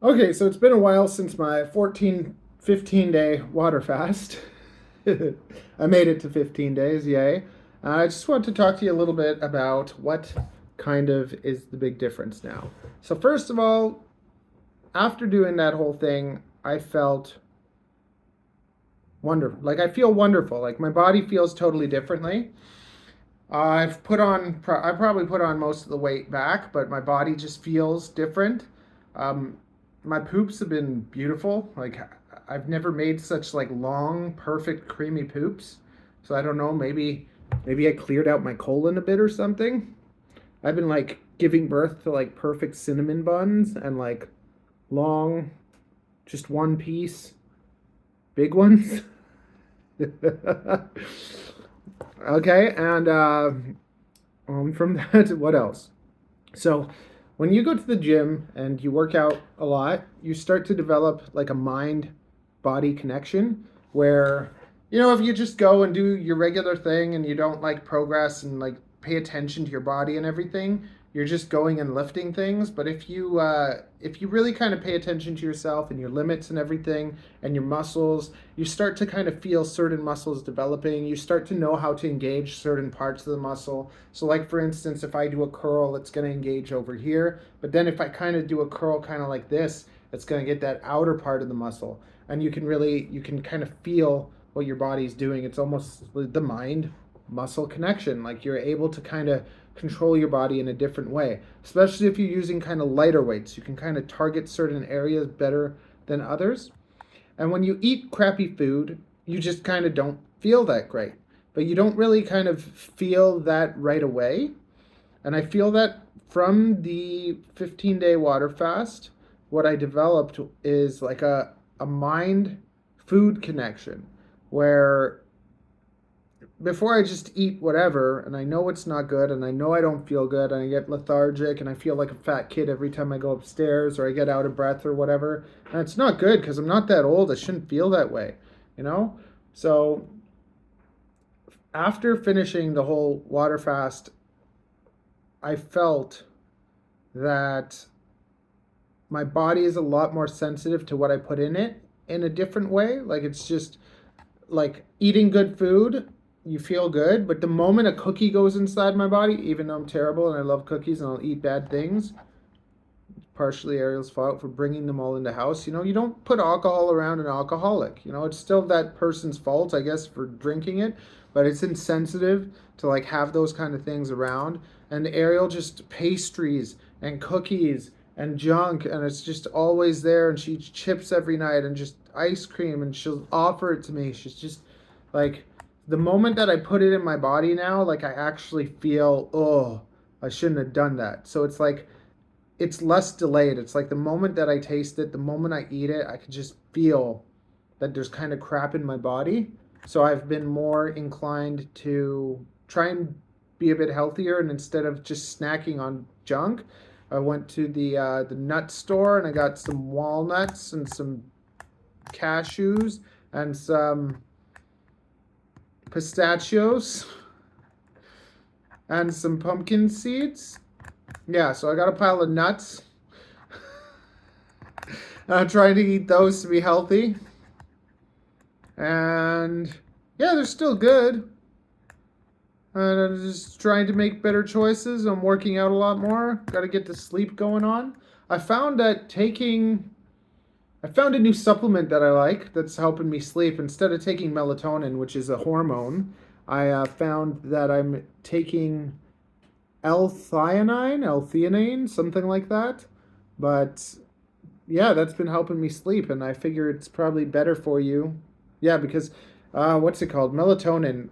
Okay, so it's been a while since my 15 day water fast. I made it to 15 days, yay. I just want to talk to you a little bit about what kind of is the big difference now. So, first of all, after doing that whole thing, I felt wonderful. Like, I feel wonderful. Like, my body feels totally differently. I probably put on most of the weight back, but my body just feels different. Um, my poops have been beautiful. Like I've never made such like long, perfect, creamy poops. So I don't know, maybe I cleared out my colon a bit or something. I've been like giving birth to like perfect cinnamon buns and like long, just one piece, big ones. Okay, and from that, what else? So, when you go to the gym and you work out a lot, you start to develop like a mind body connection where, if you just go and do your regular thing and you don't like progress and like pay attention to your body and everything, you're just going and lifting things. But if you really kind of pay attention to yourself and your limits and everything and your muscles, you start to kind of feel certain muscles developing. You start to know how to engage certain parts of the muscle. So, like for instance, if I do a curl, it's going to engage over here. But then if I kind of do a curl kind of like this, it's going to get that outer part of the muscle, and you can kind of feel what your body's doing. It's almost the mind muscle connection. Like you're able to kind of control your body in a different way, especially if you're using kind of lighter weights. You can kind of target certain areas better than others. And when you eat crappy food, you just kind of don't feel that great. But you don't really kind of feel that right away. And I feel that from the 15-day water fast, what I developed is like a mind food connection where before I just eat whatever and I know it's not good and I know I don't feel good and I get lethargic and I feel like a fat kid every time I go upstairs or I get out of breath or whatever. And it's not good because I'm not that old. I shouldn't feel that way, you know? So after finishing the whole water fast, I felt that my body is a lot more sensitive to what I put in it in a different way. Like it's just like eating good food, you feel good, but the moment a cookie goes inside my body, even though I'm terrible and I love cookies and I'll eat bad things, partially Ariel's fault for bringing them all in the house. You don't put alcohol around an alcoholic. It's still that person's fault, I guess, for drinking it, but it's insensitive to like have those kind of things around. And Ariel just pastries and cookies and junk, and it's just always there. And she eats chips every night and just ice cream, and she'll offer it to me. She's just like, the moment that I put it in my body now, like I actually feel, oh, I shouldn't have done that. So it's like it's less delayed. It's like the moment that I taste it, the moment I eat it, I can just feel that there's kind of crap in my body. So I've been more inclined to try and be a bit healthier, and instead of just snacking on junk, I went to the nut store and I got some walnuts and some cashews and some pistachios and some pumpkin seeds. Yeah, so I got a pile of nuts. I'm trying to eat those to be healthy. And yeah, they're still good. And I'm just trying to make better choices. I'm working out a lot more. Got to get the sleep going on. I found that taking I found a new supplement that I like that's helping me sleep. Instead of taking melatonin, which is a hormone, I found that I'm taking L-theanine, something like that. But yeah, that's been helping me sleep, and I figure it's probably better for you. Yeah, because what's it called? Melatonin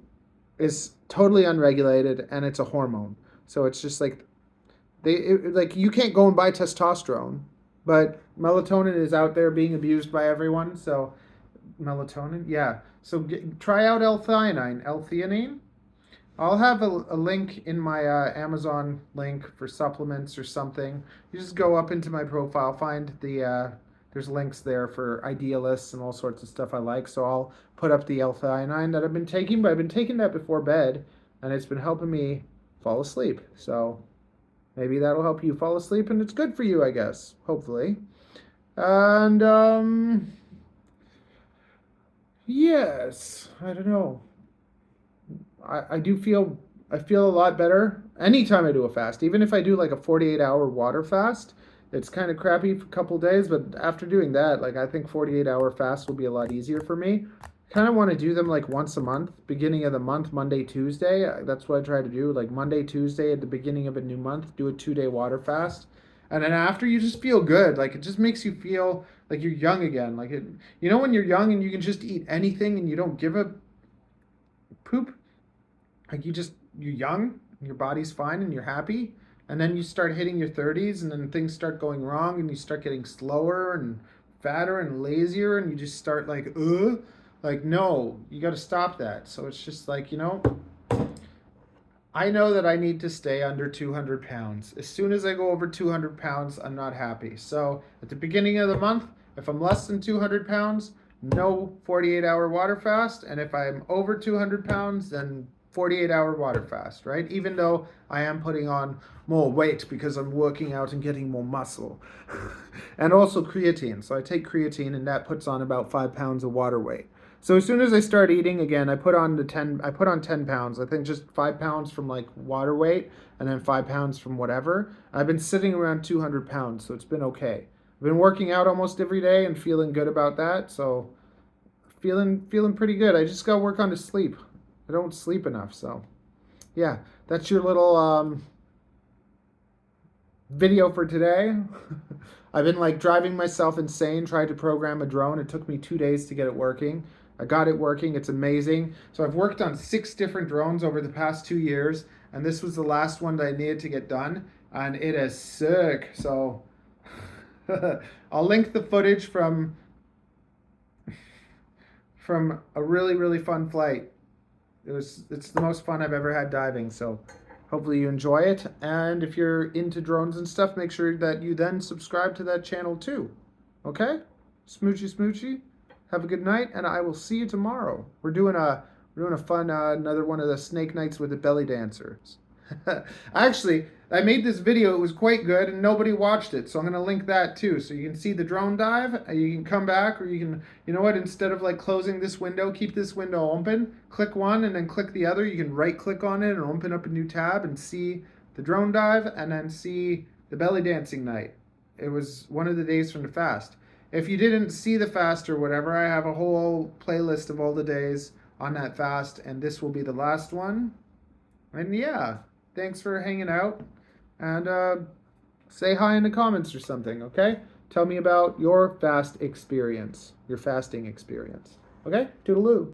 is totally unregulated, and it's a hormone. So it's just like like you can't go and buy testosterone, but melatonin is out there being abused by everyone. So melatonin, yeah. So try out L-theanine. I'll have a link in my Amazon link for supplements or something. You just go up into my profile, find there's links there for idealists and all sorts of stuff I like. So I'll put up the L-theanine that I've been taking, but I've been taking that before bed, and it's been helping me fall asleep. So maybe that'll help you fall asleep, and it's good for you, I guess. Hopefully. And yes, I don't know. I do feel I feel a lot better anytime I do a fast. Even if I do like a 48-hour water fast, it's kind of crappy for a couple days, but after doing that, like I think 48-hour fast will be a lot easier for me. Kind of want to do them like once a month, beginning of the month, Monday, Tuesday. That's what I try to do. Like Monday, Tuesday at the beginning of a new month, do a 2-day water fast. And then after you just feel good. Like it just makes you feel like you're young again. Like it, you know when you're young and you can just eat anything and you don't give a poop? Like you're young, your body's fine and you're happy, and then you start hitting your 30s and then things start going wrong and you start getting slower and fatter and lazier and you just start like no, you got to stop that. So it's just like, I know that I need to stay under 200 pounds. As soon as I go over 200 pounds, I'm not happy. So at the beginning of the month, if I'm less than 200 pounds, no 48-hour water fast. And if I'm over 200 pounds, then 48-hour water fast, right? Even though I am putting on more weight because I'm working out and getting more muscle. And also creatine. So I take creatine and that puts on about 5 pounds of water weight. So as soon as I start eating again, I put on 10 pounds. I think just 5 pounds from like water weight and then 5 pounds from whatever. I've been sitting around 200 pounds, so it's been okay. I've been working out almost every day and feeling good about that. So feeling pretty good. I just got to work on the sleep. I don't sleep enough, so yeah, that's your little video for today. I've been like driving myself insane trying to program a drone. It took me 2 days to get it working. I got it working. It's amazing. So I've worked on 6 different drones over the past 2 years, and this was the last one that I needed to get done, and it is sick. So I'll link the footage from a really really fun flight. It's the most fun I've ever had diving. So hopefully you enjoy it. And if you're into drones and stuff, make sure that you then subscribe to that channel too. Okay? Smoochy smoochy. Have a good night, and I will see you tomorrow. We're doing a fun another one of the snake nights with the belly dancers. Actually, I made this video. It was quite good, and nobody watched it. So I'm gonna link that too, so you can see the drone dive. You can come back, or you can, you know what? Instead of like closing this window, keep this window open. Click one, and then click the other. You can right-click on it and open up a new tab and see the drone dive, and then see the belly dancing night. It was one of the days from the fast. If you didn't see the fast or whatever, I have a whole playlist of all the days on that fast, and this will be the last one. And yeah, thanks for hanging out. And say hi in the comments or something, okay? Tell me about your fasting experience. Okay? Toodaloo.